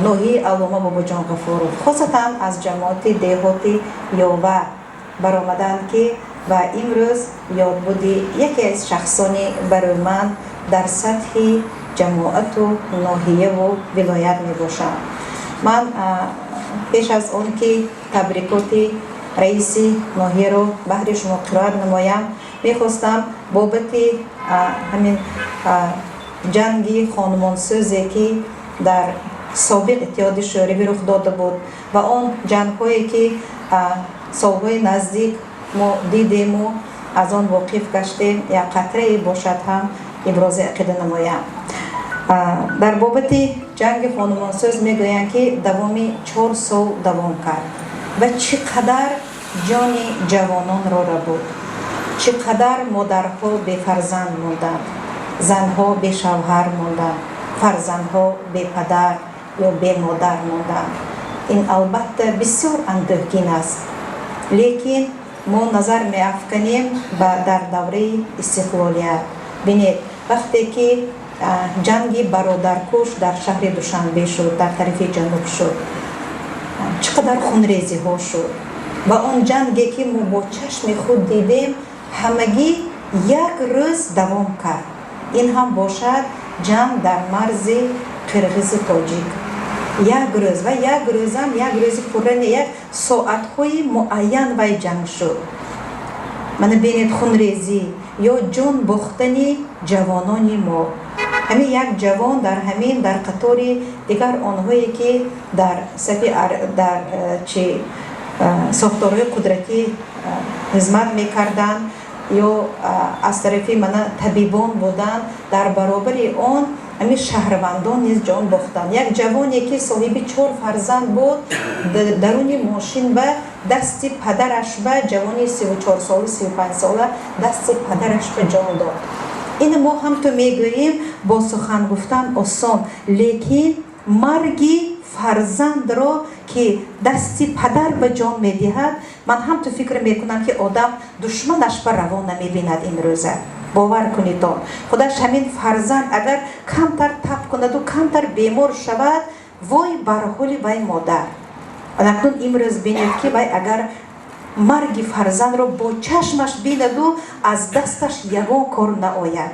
نوحی علامه بابا جان غفورов خاصتا از جماعت دهاتی یاوه برآمدند که و امروز یاد بودی یکی از شخصانی برای من در سطح جماعت و ناحیه و ولایت می باشم. من پیش از اون که تبریکات رئیس ناحیه رو بهر شما قرائت نمایم میخواستم بابت همین جنگی خانمانسوزی که در سابق اتحاد شوروی رخ داده بود و آن جنگ هایی که سالهای نزدیک ما دیدیم و از آن واقف گشتیم یا قطره باشد هم ابراز عقیده نمایم. در بابت جنگ خانمانسوز میگویند که دوامی 4 سال دوام کرد و چقدر جان جوانان را بود، چقدر مادرها بی فرزند ماندند، زنها بی شوهر ماندند، فرزندها بی پدر یا بی مادر ماندند. این البته بسیار اندوهگین است، لیکن ما نظر می افکنیم در دوره استقلالیت. بینید وقتی که جنگ برادرکش در شهر دوشنبه شد، در طرف جنوب شد، چقدر خونریزی ها شد و آن جنگی که ما با چشم خود دیدیم همگی یک روز دوام کرد. این هم باشد جنگ در مرز قرغیز تاجیک یک روز و یک روز هم یک روز پرن یک ساعت‌های معین و جنگ شد. من بینید خونریزی یا جان باختنی جوانانی ما. همین یک جوان در همین در قطار دیگر آنهایی که در ساختارهای قدرتی خدمت میکردند یا از طرف من طبیبان بودند، در برابر آن همین شهروندان نیز جان باختند. یک جوانی که صاحب 4 فرزند بود درون ماشین و دست پدرش به جوانی 34 ساله 35 ساله دست پدرش به جان داد. این ما هم تو میگوییم با سخن گفتن آسان، لیکن مرگی فرزند را که دستی پدر به جان میدهد، من هم تو فکر میکنم که آدم دشمنش بر روا نمیبیند. این روزه باور کنید خودش همین فرزند اگر کمتر تب کند و کمتر بیمار شود، وای بر حال وای مادر. اکنون امروز بینید که وای اگر مرگ فرزند را با چشمش بیند و از دستش یگان کار نآید.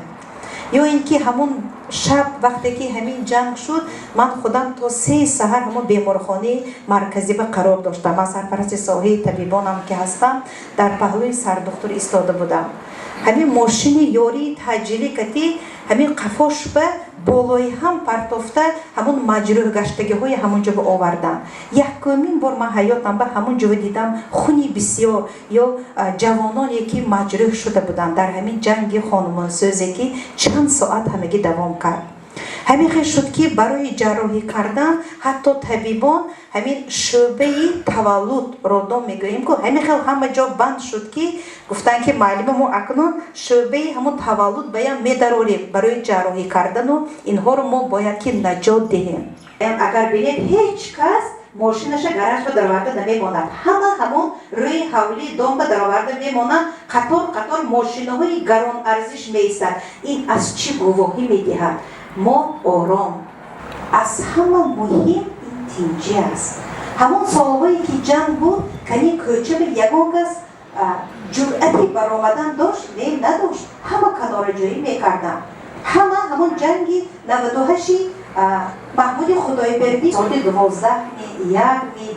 یا اینکه همون شب وقتی که همین جنگ شد، من خودم تا 3 سحر همون بیمارخانه مرکزی به قرار داشتم. من سرپرست ساحه طبیبانم که هستم، در پهلوی سردکتر ایستاده بودم. همین ماشین یاری تجلی کتی همین قفاش به بالای هم پرتافته همون مجروح گشتگی های همونجا به آوردن. یکمین بار من حیاتم به همونجا دیدم خونی بسیار یا جوانانی که مجروح شده بودن در همین جنگ خانمانسوزی که چند ساعت همگی دوام کرد. همین خیلی شد که برای جراحی کردن حتی طبیبان همین شعبه تولد را دام میگوییم که همین خیلی همه جا بند شد که گفتن که معلم ما اکنون شعبه همون تولد باید میداریم برای جراحی کردن و اینها رو ما باید که نجات دهیم. اگر بینید هیچ کس ماشینش گراژ به درآورده نمیماند، همون روی حولی دام به درآورده میمانند، قطار ماشین‌های گران ارزش میایستند. این از چی گواهی میدهد؟ ما آرام از همه مهم این تینجی است. همون سالهایی که جنگ بود کنی کوچه به یگان کس جرأتی برآمدن داشت نداشت، همه کناره‌جویی میکردن. همون جنگی 98 محمود خدایبردی سال 12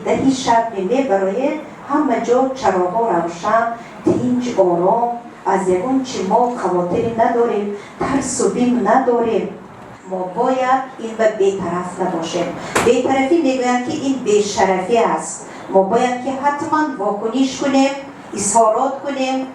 10 شب برای همه جا چراغ‌ها روشن، تینج آرام، از یگان چی ما خواطری نداریم، ترس و بیم نداریم. ما باید این به بی‌طرف نباشیم. بی‌طرفی میگویند که این بی‌شرفی است. ما باید که حتما واکنش کنیم، اظهارات کنیم.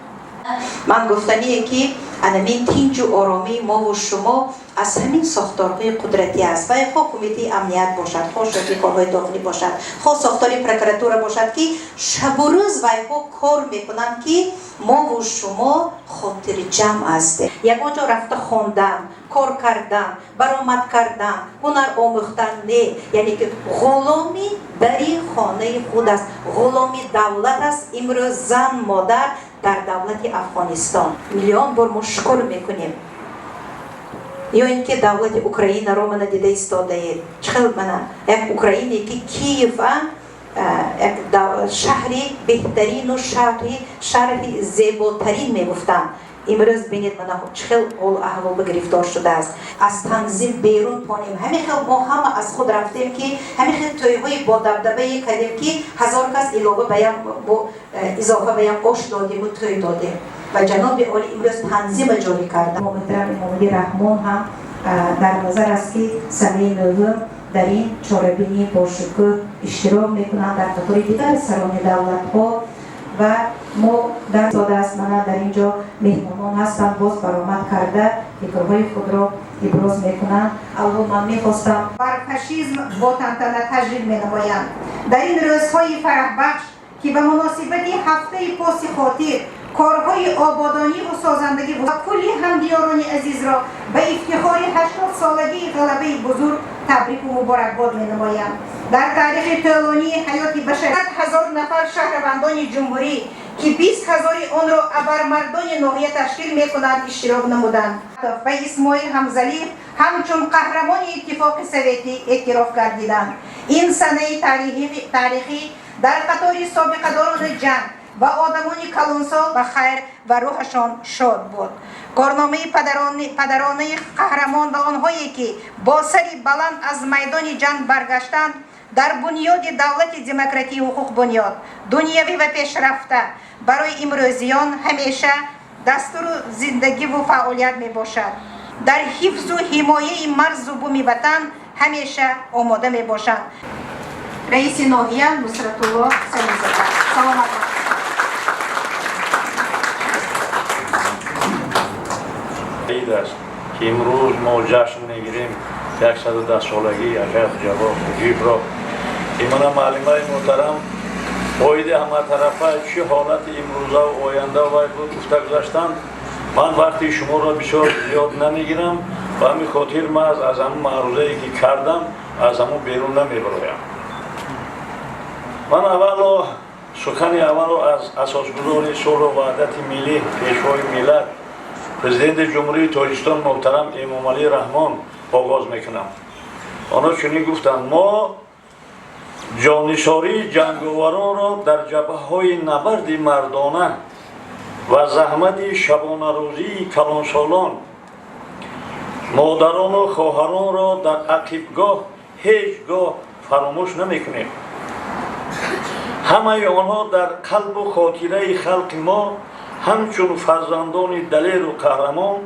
من گفتنیه که همین تینج و آرامی ما و شما از همین ساختارهای قدرتی است. و خواه کمیته امنیت باشد، خواه شبه کارهای داخلی باشد، خواه ساختار پرکراتور باشد که شب و روز ویها کار میکنن که ما و شما خاطر جمع هستیم. یکان جا رفته خواندن، کار کردن، برآمد کردن، هنر آموختن نه، یعنی که غلامی بری خانه خود است، غلامی دولت است. امروز زن مادر در دولت افغانستان میلیون بار ما شکر میکنیم. یا اینکه دولت اوکراین رو من دیده ایستاده چخیل من یک اوکراینی که کیف یک شهری بهترین و شهری زیباترین میگفتن امروز بینید من چخیل احوال به گرفتار شده است از تنظیم بیرون پانیم همین خیلی ما همه از خود رفتیم که همین خیلی تویهای با دبدبه کردیم که 1000 کس اضافه بیم قش دادیم و توی دادیم و جناب عالی امروز تنظیم جاری کردن محترم امامی رحمان هم در نظر است که سمیه نویم در این چاره‌بینی با شکوه اشتراک میکنند در خطور دیگر سران دولت ها و ما در ساده است من در اینجا مهمانان هستند باز برآمد کرده فکرهای خود را ابراز میکنند. اول من میخواستم بر فاشیسم با تنتنه تجلیل مینمایند در این روزهای فرح بخش که به مناسبت هفته پاس خاطر کارهای آبادانی و سازندگی و کلی همدیاران عزیز را به افتخار 80 سالگی غلبه بزرگ تبریک و مبارکباد می‌نمایم. در تاریخ طولانی حیات بشر 100,000 نفر شهروندان جمهوری که 20,000 آن را ابرمردان ناحیه تشکیل می‌کنند اشتراک نمودند و اسماعیل حمزلی همچون قهرمان اتفاق سوویتی اعتراف گردیدند. این سنه تاریخی در قطار سابقه‌داران جنگ و آدمان کلانسال و خیر و روحشان شاد بود. کارنامه پدرانه قهرمان و آنهایی که با سری بلند از میدان جنگ برگشتند در بنیاد دولت دموکراتی حقوق بنیاد دنیوی و پیشرفته برای امروزیان همیشه دستور زندگی و فعالیت می باشد. در حفظ و حمایه مرز و بوم وطن همیشه آماده می باشند. رئیس ناحیه نصرت الله سلیم‌زاده. سلامت عید است که امروز ما جشن میگیریم 110 سالگی عجب جواب مجیب را ایمان معلمای محترم باید همه طرفه چه حالت امروزه و آینده باید گفته گذاشتند. من وقتی شما را بسیار زیاد نمیگیرم و همین خاطر من از همون معروضه‌ای که کردم از همون بیرون نمیبرایم. من اول سخن اول از اساسگذار صلح و وحدت ملی پیشوای ملت پرزیدنت جمهوری تاجیکستان محترم امامعلی رحمان آغاز میکنم. آنها چنین گفتند ما جانشاری جنگاوران را در جبهه‌های نبرد مردانه و زحمت شبانه روزی کلانسالان مادران و خواهران را در عقیبگاه هیچگاه فراموش نمیکنیم. همه آنها در قلب و خاطره خلق ما همچون فرزندان دلیر و قهرمان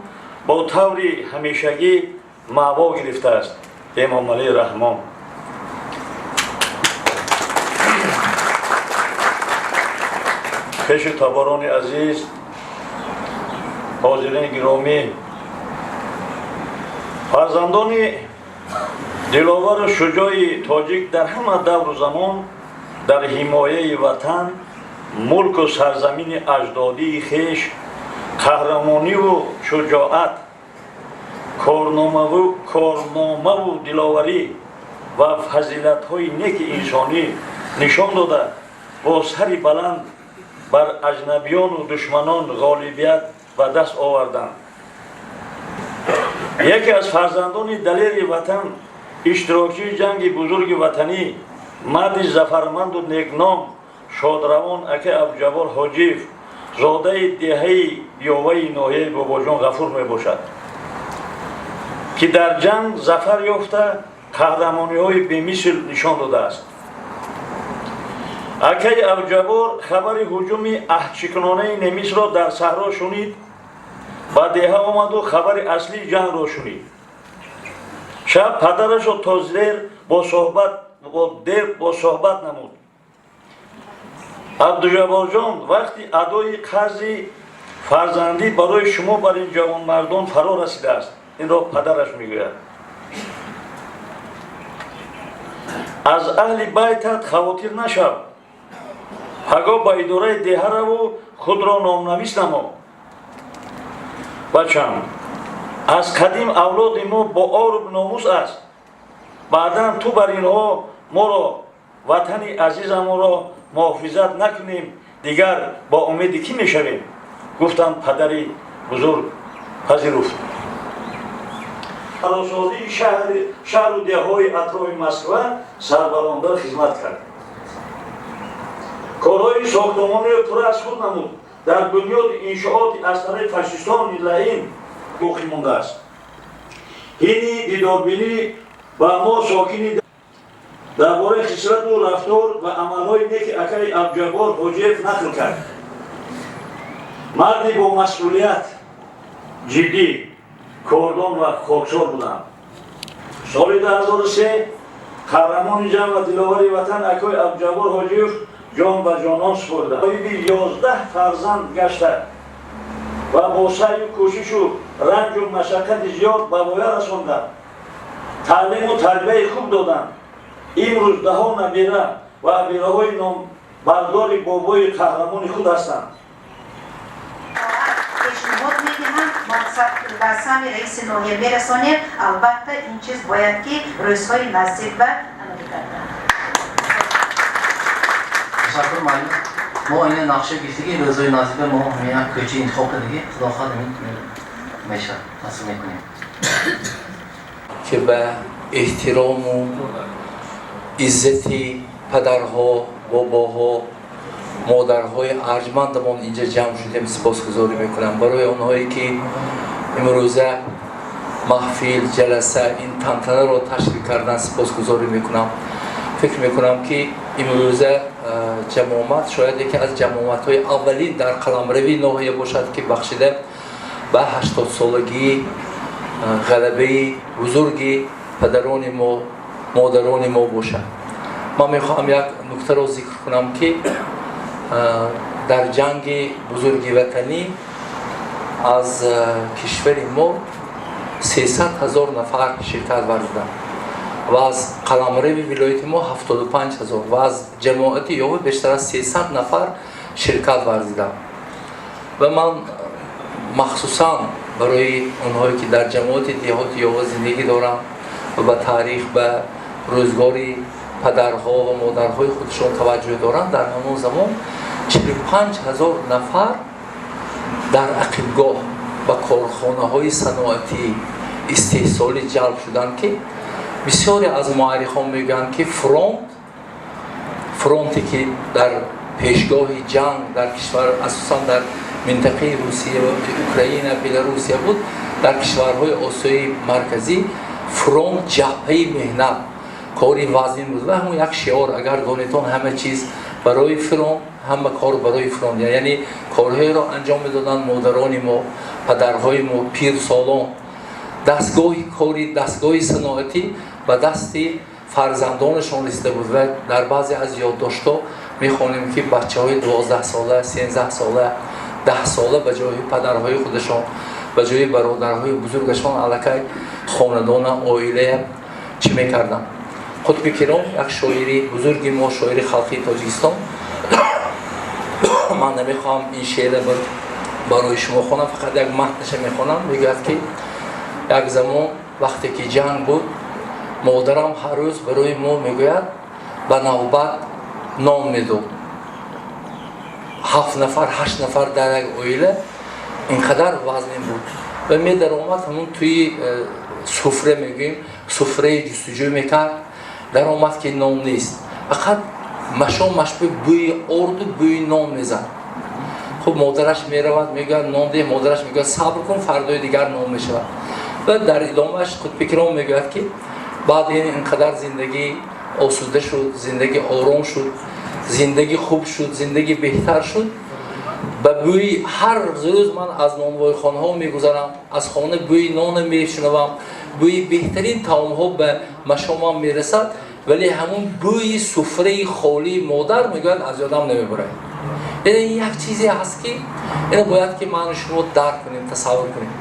با طور همیشگی معوا گرفته است. امامعلی رحمان. پیش تباران عزیز، حاضرین گرامی، فرزندان دلاور و شجاع تاجیک در همه دور و زمان در حمایه وطن، ملک و سرزمین اجدادی خویش قهرمانی و شجاعت، کارنامه و دلاوری و فضیلت‌های نیک انسانی نشان داده با سری بلند بر اجنبیان و دشمنان غالبیت و دست آوردند. یکی از فرزندان دلیر وطن، اشتراکی جنگ بزرگ وطنی، مرد ظفرمند و نیکنام شادروان اکه عبدالجبار حاجیف زاده دهه بیاوه ناحیه باباجان غفور می باشد که در جنگ ظفر یافته قهرمانی های بی‌مثل نشان داده است. اکه عبدالجبار خبر هجوم احچکنانه نمیس را در صحرا شنید و دهه آمد و خبر اصلی جنگ را شنید. شب پدرش را تا زیر با صحبت نمود. عبدالجبار جان وقتی ادای قرض فرزندی برای شما بر این جوان مردان فرا رسیده است. این را پدرش میگوید. از اهل بیتت خواطر نشو. پگاه با اداره دهه رو و خود را نامنویس نما. بچم از قدیم اولاد ما با آرب ناموس است. بعدا تو بر اینها ما را وطن عزیزم را محافظت نکنیم دیگر با امید کی میشویم؟ گفتند پدری بزرگ پذیرفت. فضاسازی شهر و دههای اطراف مسکو سربلندتر خدمت کرد. کارهای ساختمانی را پر از خود نمود. در بنیاد انشاءات از طرف فاشیستان لعین باقی مانده است. اینی دیداربینی و ما ساکنی درباره خصلت و رفتار و عملهای نیک اکای عبدالجبار حاجیف نقل کرد. مردی با مسئولیت، جدی، کاردان و خاکسار بودند. سال 2003 قهرمان جنگ و دلاور وطن اکای عبدالجبار حاجیف جان و جانان سپرده. صاحب 11 فرزند گشته و با سعی و کوشش و رنج و مشقت زیاد به پایان رساندند. تعلیم و تربیت خوب دادند. امروز دهها نبیره و ابیره‌های نامبردار بابای قهرمان خود هستند. پیشنهاد میدیم مقصد به سهم رئیس ناحیه میرسانیم. البته این چیز باید که روزهای نزدیک به عمل کردن. تشکر معلم. ما این نقشه گرفتگی روزهای نزدیک ما همین کوچی انتخاب کردیم. خدا خواهد میشه نصیب میکنیم که به احترام و عزت پدرها، باباها، مادرهای ارجمندمان اینجا جمع شدیم سپاسگزاری میکنم. برای اونهایی که امروزه محفل جلسه این تنتنه را تشکیل کردن سپاسگزاری میکنم. فکر میکنم که امروزه جماعت شاید یکی از جماعت‌های اولین در قلمروی ناحیه باشد که بخشیده به 80 سالگی غلبه بزرگی پدران ما، مادران ما باشد. من میخواهم یک نکته را ذکر کنم که در جنگ بزرگ وطنی از کشور ما 300,000 نفر شرکت ورزیدند و از قلمروی ولایت ما 75,000 و از جماعت یاوه بیشتر از 300 نفر شرکت ورزیدند. و من مخصوصا برای اونهایی که در جماعت دیهات یاوه زندگی دارند و به تاریخ به روزگاری پدرها و مادرهای خودشون توجه دارند، در همون زمان 45,000 نفر در عقبگاه و کارخانه های صنعتی استحصالی جلب شدند که بسیاری از مورخان میگن که فرانتی که در پیشگاه جنگ در کشور اساسا در منطقه روسیه و اوکراین و بلاروسیه بود، در کشورهای آسیای مرکزی فرانت جبهه مهنت کاری وزین بود و همون یک شعار اگر دانیتون همه چیز برای فرانت، همه کار برای فرانت، یعنی کارهای را انجام میدادن مادران ما، پدرهای ما، پیر سالان. دستگاه کاری، دستگاه صنعتی و دست فرزندانشان رسیده بود و در بعضی از یادداشت‌ها میخوانیم که بچه‌های 12 ساله، 13 ساله، 10 ساله به جای پدرهای خودشان، به جای برادرهای بزرگشان علاقه خاندان عائله چی میکردن. قطب کرام یک شاعری بزرگی ما، شاعر خلقی تاجیکستان، من نمیخوام این شعر برای شما خوانم، فقط یک متنش میخوانم. میگوید که یک زمان وقتی که جنگ بود، مادرم هر روز برای ما میگوید به نوبت نام میداد. 7 نفر 8 نفر در یک عائله اینقدر وزن بود و می در آمد همون توی سفره میگیم، سفره جستجو میکرد، در آمد که نام نیست، فقط مشبه بوی ارد و بوی نام میزد. خب مادرش میرود میگه نام ده، مادرش میگه صبر کن فردای دیگر نام میشود. و در ادامهش قطب کرام میگه که بعد اینقدر زندگی آسوده شد، زندگی آرام شد، زندگی خوب شد، زندگی بهتر شد. به بوی هر روز من از نانوای خانه ها میگذرم، از خانه بوی نان میشنوم، بوی بهترین طعام ها به مشامم میرسد، ولی همون بوی سفره خالی مادر میگوید از یادم نمیبره. یعنی یک چیزی هست که اینو باید که من شما درک کنیم، تصور کنیم.